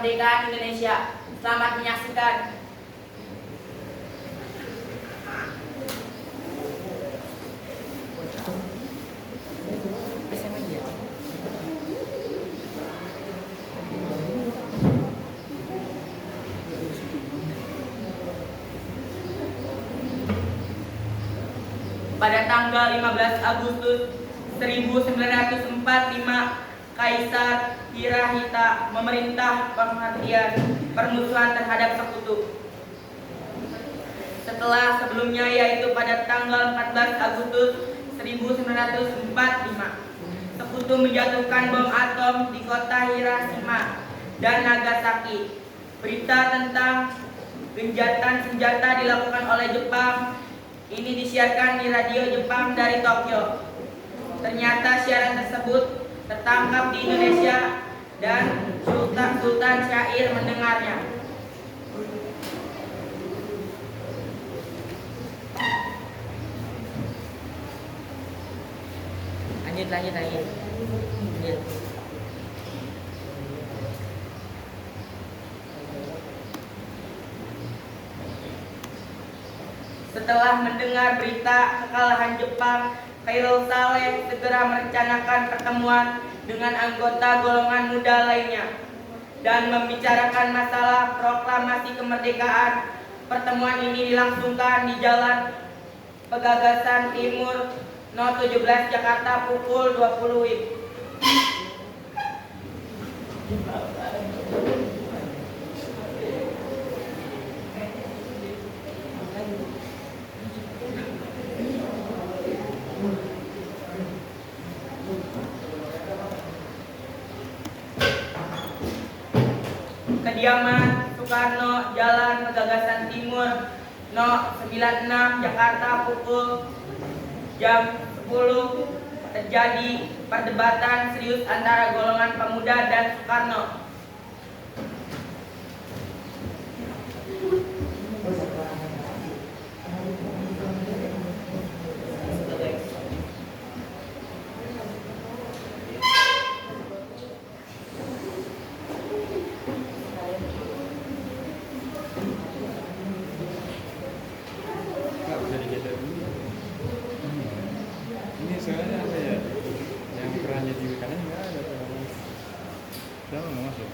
kemerdekaan Indonesia. Selamat menyaksikan. Pada tanggal 15 Agustus 1945, Kaisar Hirohito memerintah penghentian permusuhan terhadap sekutu. Setelah sebelumnya, yaitu pada tanggal 14 Agustus 1945, sekutu menjatuhkan bom atom di kota Hiroshima dan Nagasaki. Berita tentang genjatan senjata dilakukan oleh Jepang ini disiarkan di radio Jepang dari Tokyo. Ternyata siaran tersebut tertangkap di Indonesia dan Sultan Syair mendengarnya. Lanjut. Setelah mendengar berita kekalahan Jepang, Khairul Saleh segera merencanakan pertemuan dengan anggota golongan muda lainnya dan membicarakan masalah proklamasi kemerdekaan. Pertemuan ini dilangsungkan di Jalan Pegagasan Timur No. 17 Jakarta pukul 20 WIB. Kediaman Soekarno, Jalan Pegagasan Timur No. 96 Jakarta pukul jam 10. Terjadi perdebatan serius antara golongan pemuda dan Soekarno. Ini soalnya apa ya? Yang perannya di kanan nggak ada. Siapa nggak masuk?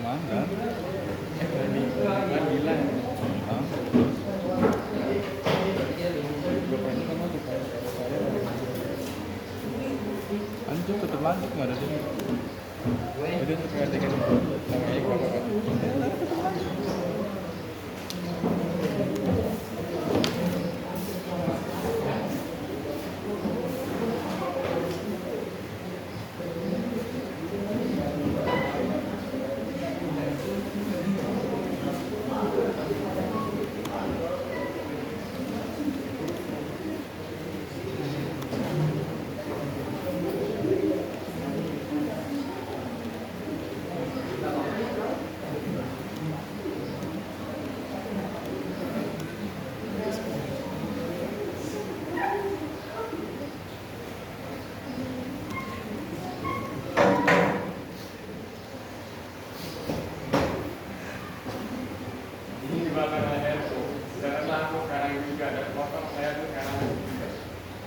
Mana? Tadi bilang. Bapaknya nggak masuk. Lanjut tetap lanjut nggak ada sini. Jadi untuk mengatakan namanya bapak.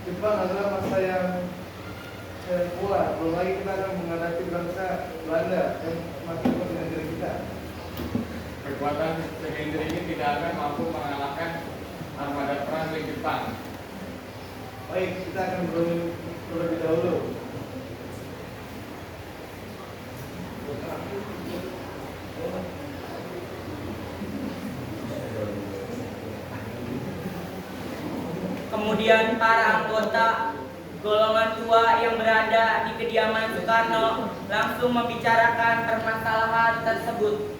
Jepang adalah masa yang kuat. Belum lagi kita akan menghadapi bangsa Belanda yang makin kuat dengan negeri kita. Kekuatan segelintir ini tidak akan mampu mengalahkan armada perang milik Jepang. Baik, kita akan terlebih dahulu. Kemudian para anggota golongan tua yang berada di kediaman Soekarno langsung membicarakan permasalahan tersebut.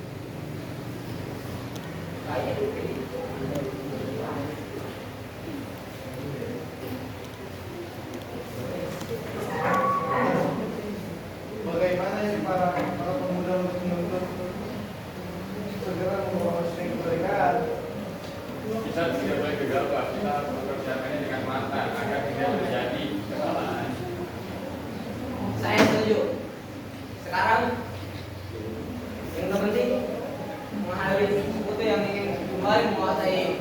Bagaimana ini para pemuda untuk menuntut segera membawa kemerdekaan? Kita tidak boleh gegabah, kita harus mempersiapkannya dengan matang agar tidak terjadi kesalahan. Saya baru. Yang terpenting menghadapi sekutu yang ingin kembali menguasai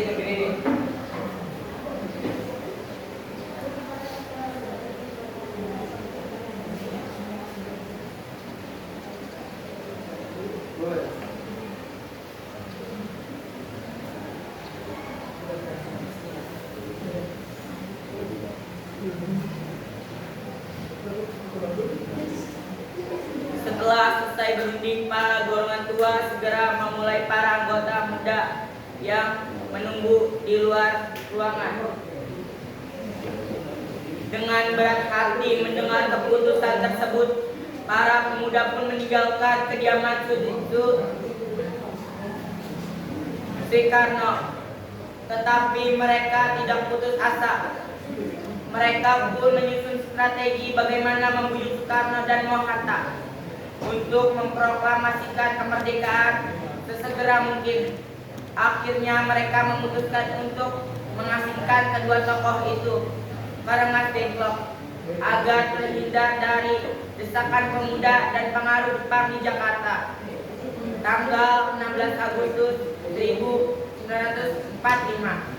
negeri ini. Boleh. Setelah selesai berunding, para golongan tua segera memulai para anggota muda yang menunggu di luar ruangan. Dengan berat hati mendengar keputusan tersebut, para pemuda pun meninggalkan kediaman Soekarno. Tetapi mereka tidak putus asa. Mereka pun menyusun strategi bagaimana membujuk Soekarno dan Mohatta untuk memproklamasikan kemerdekaan sesegera mungkin. Akhirnya mereka memutuskan untuk mengasingkan kedua tokoh itu ke Rengas Dengklok agar terhindar dari desakan pemuda dan pengaruh Jepang di Jakarta. Tanggal 16 Agustus 1945.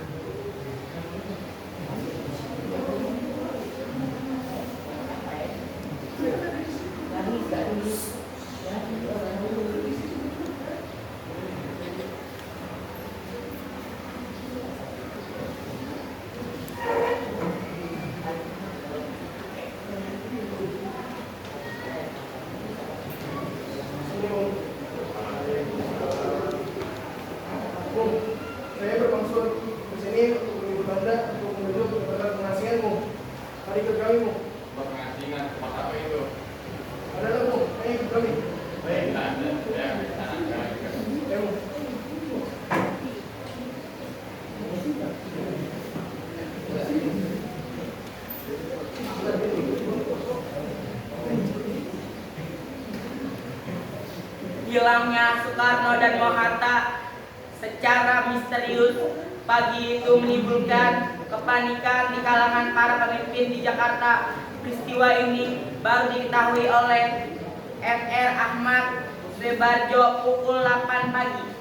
Saya bermaksud ke sini untuk menyebut Anda untuk menuju ke tempat pengasinganmu. Mari ikut kami, Bu. Pengasingan tempat apa itu? Adalah, Bu. Ayo ikut kami. Baiklah, saya ke sana sekarang. Ayo, Bu. Hilangnya Soekarno dan Mohatta secara misterius pagi itu menimbulkan kepanikan di kalangan para pemimpin di Jakarta. Peristiwa ini baru diketahui oleh Fr. Ahmad Soebarjo pukul 8 pagi.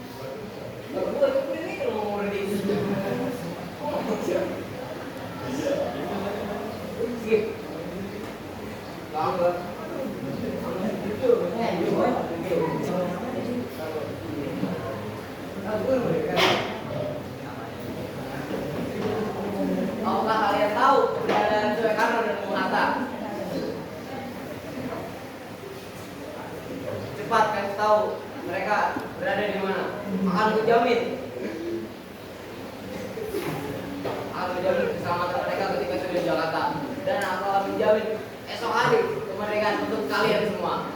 Apakah kalian tahu keberadaan Soekarno dan Mohatta? Cepat kasih tahu mereka berada di mana. Akan kujamin keselamatan mereka ketika sudah di Jakarta, dan aku akan menjamin esok hari kemerdekaan untuk kalian semua.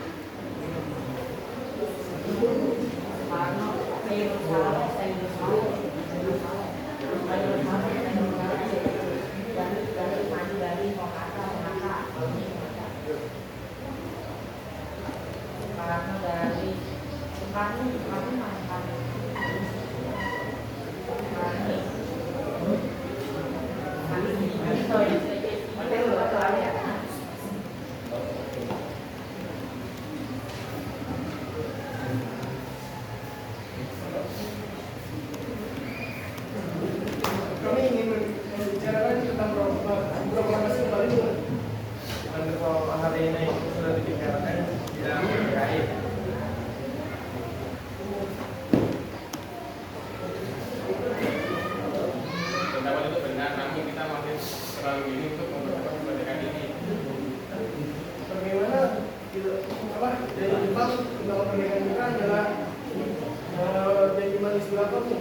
Kami ingin membicarakan tentang proklamasi kembali, Bu. Kalau hari ini sudah dibicarakan tidak terkait. Pendapat itu benar, namun kita masih terlalu ini untuk mempercepat kemerdekaan ini. Bagaimana dari Jepang tentang kemerdekaan kita adalah janji manis berapa, Bu?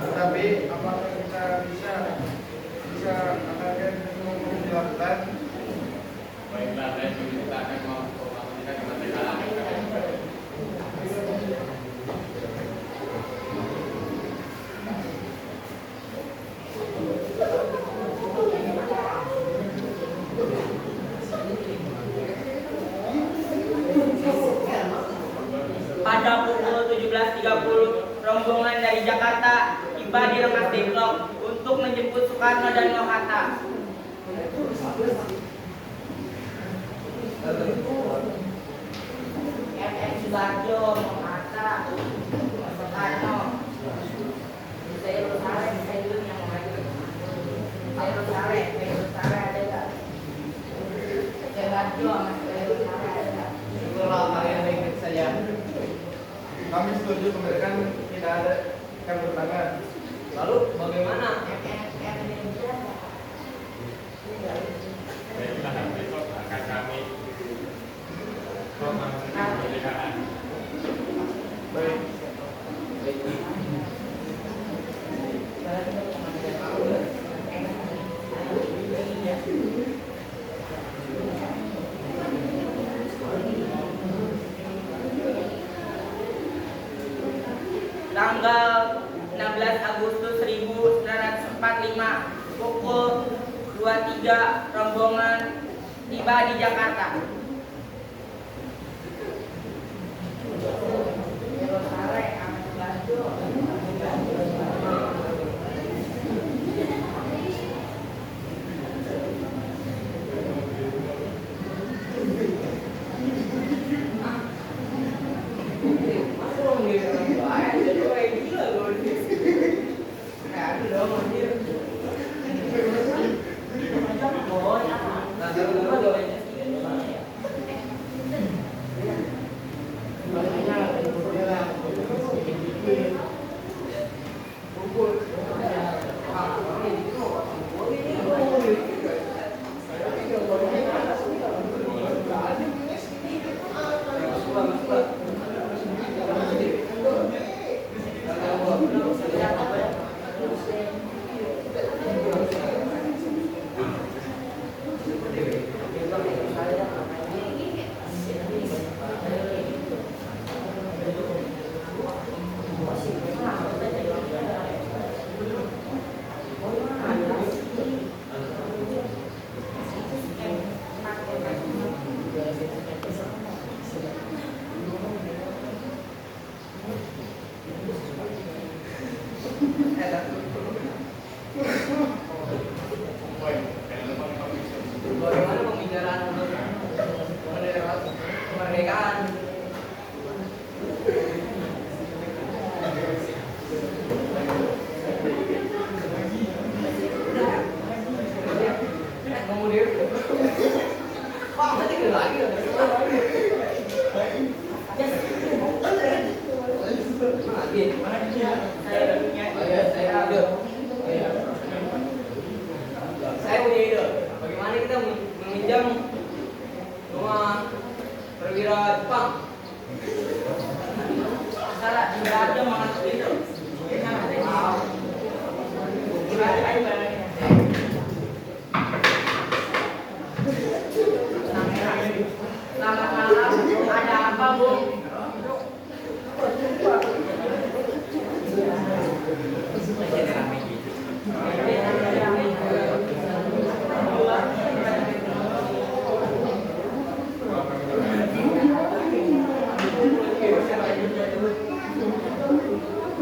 Tetapi apakah kita bisa akan dilakukan? Baiklah, saya setuju kita akan memproklamasikan kemerdekaan. Pada pukul 17.30, rombongan dari Jakarta tiba di Rengas Dengklok untuk menjemput Soekarno dan Hatta. MM Subarjo, Hatta, Soekarno. Saya Rosare, saya dulu yang mau maju. Saya Rosare ada nggak? Saya Barjo, saya Rosare ada nggak? Itulah kalian baik saja. Kami setuju kemerdekaan tidak ada campur tangan. Lalu bagaimana? Baiklah, besok akan kami proklamasikan kemerdekaan. Baik. Tanggal 16 Agustus 1945 pukul 23 rombongan tiba di Jakarta. Bagaimana pembicaraan untuk kemerdekaan? Kemudian, Pak, nanti lagi. Mana dia? Saya punya. Saya ada. Saya punya ide. Bagaimana kita meminjam rumah perwira Jepang? Salah, tidak ada mengatur itu. Selamat malam. Ada apa, Bu?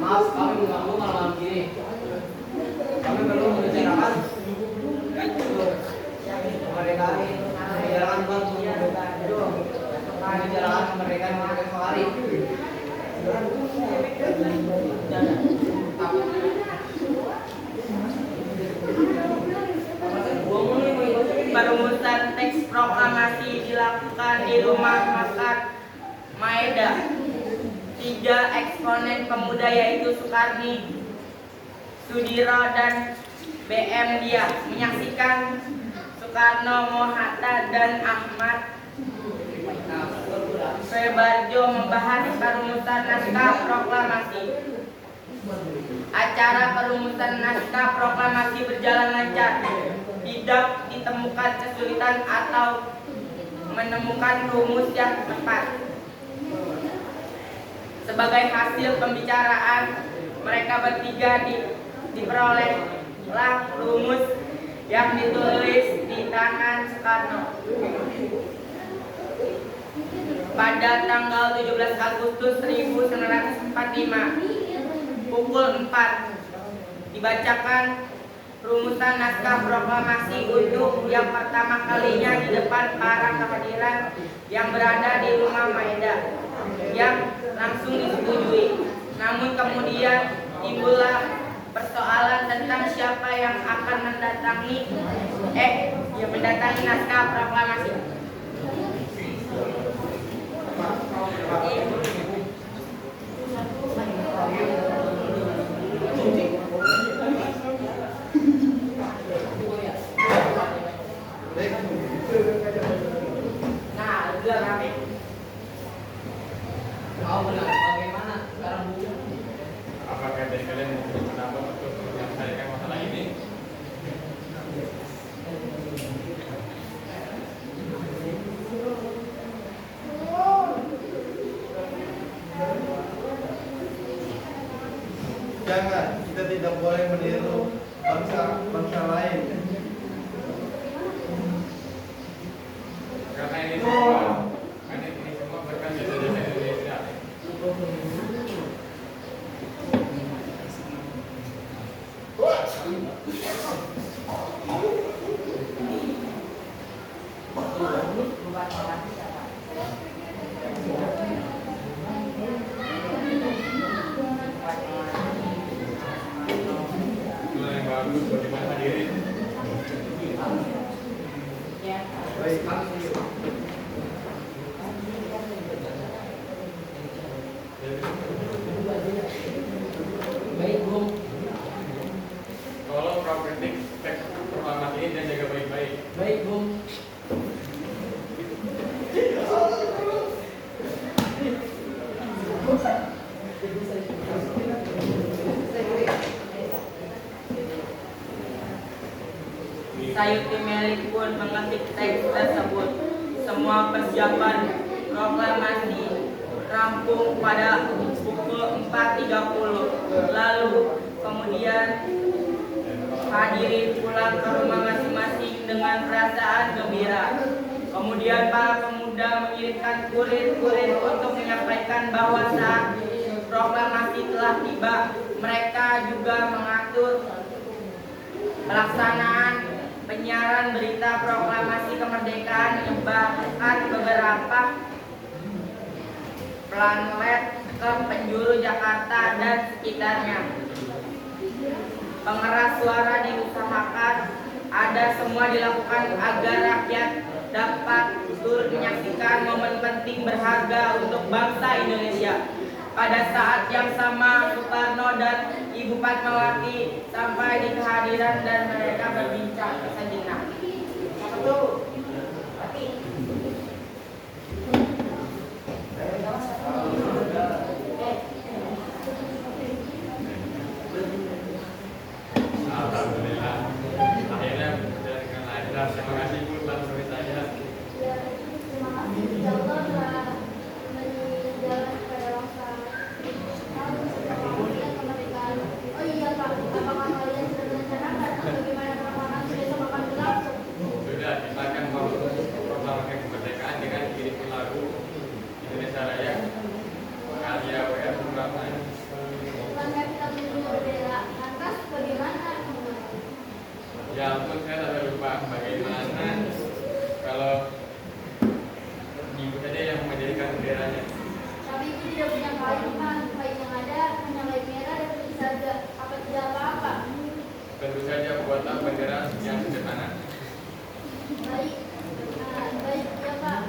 Maaf, kami mengganggu malam gini. Kami perlu membicarakan kemerdekaan, membicarakan membicarakan kemerdekaan sekali. Perumusan teks proklamasi dilakukan di Rumah Makan Maeda. 3 eksponen pemuda yaitu Soekarni, Sudiro, dan BM Dia menyaksikan Soekarno, Hatta, dan Ahmad Subarjo membahas perumusan naskah proklamasi. Acara perumusan naskah proklamasi berjalan lancar. Tidak ditemukan kesulitan atau menemukan rumus yang tepat. Sebagai hasil pembicaraan mereka bertiga diperolehlah rumus yang ditulis di tangan Soekarno. Pada tanggal 17 Agustus 1945 pukul 4 dibacakan rumusan naskah proklamasi untuk yang pertama kalinya di depan para kehadiran yang berada di Rumah Maeda yang langsung disetujui. Namun kemudian timbullah persoalan tentang siapa yang akan mendatangi naskah proklamasi. Nah, udah rame. Bagaimana sekarang Bu? Apakah dari kalian mau menambah untuk menyelesaikan masalah ini? Jangan, kita tidak boleh meniru bangsa lain. Karena ini semua berkat dari Indonesia. Itulah yang bagus bagaimana hadirin. Baik. Baik, Bung. Tolong praktik teks proklamasi ini dan jaga baik-baik. Baik, Bung. Sayuti Melik pun mengetik teks tersebut. Semua persiapan proklamasi rampung pada pukul 4.30. Lalu kemudian hadirin pulang ke rumah masing-masing dengan perasaan gembira. Kemudian para pemuda mengirimkan kurir-kurir untuk menyampaikan bahwa saat proklamasi telah tiba. Mereka juga mengatur pelaksanaan penyiaran berita proklamasi kemerdekaan, bahkan beberapa planet ke penjuru Jakarta dan sekitarnya. Pengeras suara diusahakan ada semua dilakukan agar rakyat dapat turut menyaksikan momen penting berharga untuk bangsa Indonesia. Pada saat yang sama, Soekarno dan Ibu Fatmawati sampai di kehadiran dan mereka berbincang sejenak. Alhamdulillah. Akhirnya berjalan dengan lancar. Terima kasih Bu telah menemui saya. Terima kasih ya Allah telah memberi jalan kepada bangsa. Kemerdekaan. Oh iya Pak, apakah kalian sudah merencanakan bagaimana proklamasi besok akan berlangsung? Sudah, kita akan memproklamasikan kemerdekaan dengan kirim lagu Indonesia Raya karya W.R. Supratman. Bukankah kita melindungi bendera? Lantas bagaimana? Ya ampun, saya tak lupa bagaimana kalau ibu saja yang menjadikan benderanya. Tapi itu tidak punya kain Pak. Kain yang ada hanya kain merah dan putih saja. Apa tidak apa-apa? Tentu saja buatlah bendera yang sederhana. Baik, baik ya Pak.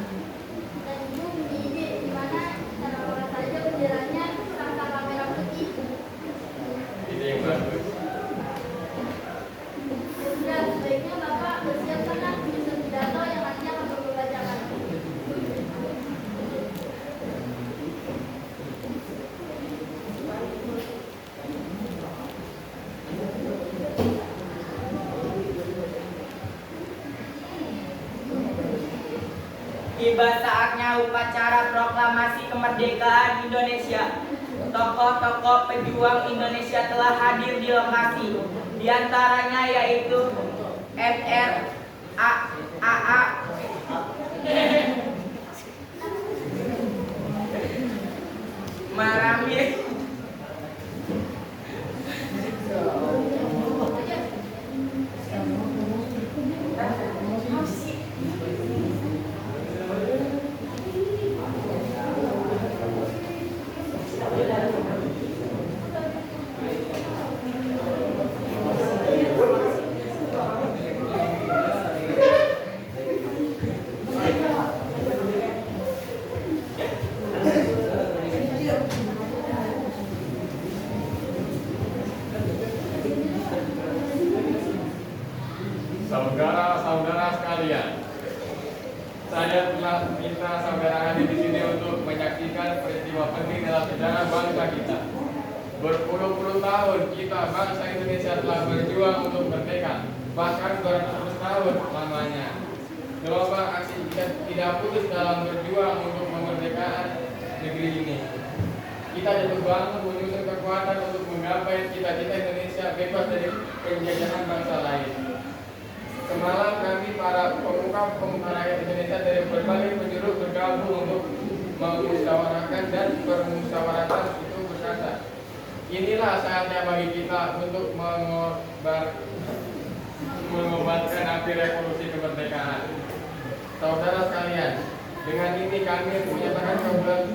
Dan Ibu punya ide di mana cara orang saja benderanya sama-sama merah putih. Ide yang bagus. Sudah, sebaiknya Bapak bersiap sana menyusun pidato yang nanti akan Bapak bacakan. Tiba saatnya upacara proklamasi kemerdekaan Indonesia. Tokoh-tokoh pejuang Indonesia telah hadir di lokasi. Di antaranya yaitu Mr. AA Maramil Saudara-saudara sekalian, saya telah minta saudara hadir di sini untuk menyaksikan peristiwa penting dalam sejarah bangsa kita. Berpuluh-puluh tahun kita bangsa Indonesia telah berjuang untuk merdeka, bahkan 200 tahun lamanya. Gelombang aksi kita tidak putus dalam berjuang untuk kemerdekaan negeri ini. Kita dibangun menyusun kekuatan untuk menggapai cita-cita Indonesia bebas dari penjajahan bangsa lain. Semalam kami para pemuka rakyat Indonesia dari berbagai penjuru bergabung untuk memusyawarahkan dan bermusyawaratan itu berkata, inilah saatnya bagi kita untuk mengobatkan api revolusi kemerdekaan. Saudara sekalian, dengan ini kami menyatakan kebulan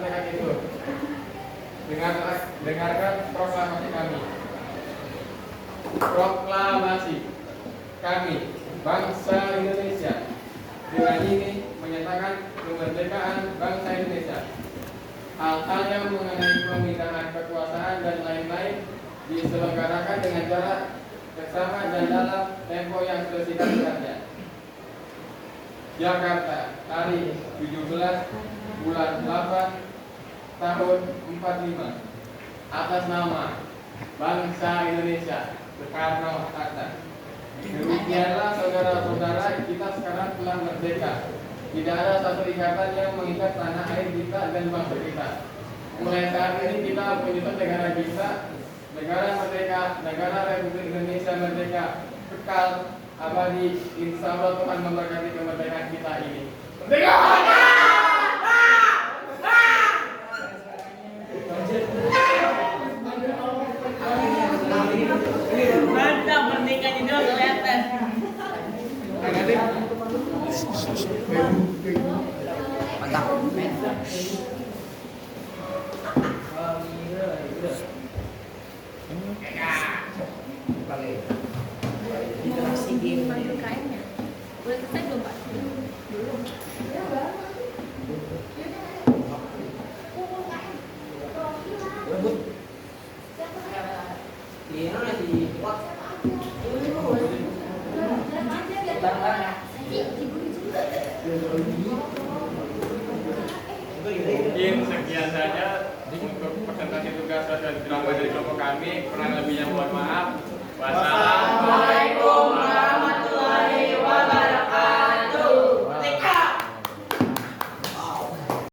tekad itu. Dengarkan proklamasi kami. Proklamasi kami, bangsa Indonesia, dengan ini menyatakan kemerdekaan bangsa Indonesia. Hal-hal yang mengenai pemindahan kekuasaan dan lain-lain diselenggarakan dengan cara bersama dan dalam tempo yang sesingkat-singkatnya. Jakarta, hari 17 bulan 8 tahun 45, atas nama bangsa Indonesia, Soekarno-Hatta. Demikianlah saudara-saudara, kita sekarang telah merdeka. Tidak ada satu ikatan yang mengikat tanah air kita dan bangsa kita. Mulai saat ini kita menyusun negara kita, negara merdeka, negara Republik Indonesia merdeka, kekal, abadi. Insya Allah Tuhan memberkati kemerdekaan kita ini. Merdeka! Mantap, merdeka juga kelihatan. Boleh selesai belum, Pak? Belum. Mungkin sekian saja untuk presentasi tugas dan drama dari kelompok kami. Kurang lebihnya mohon maaf. Wassalam.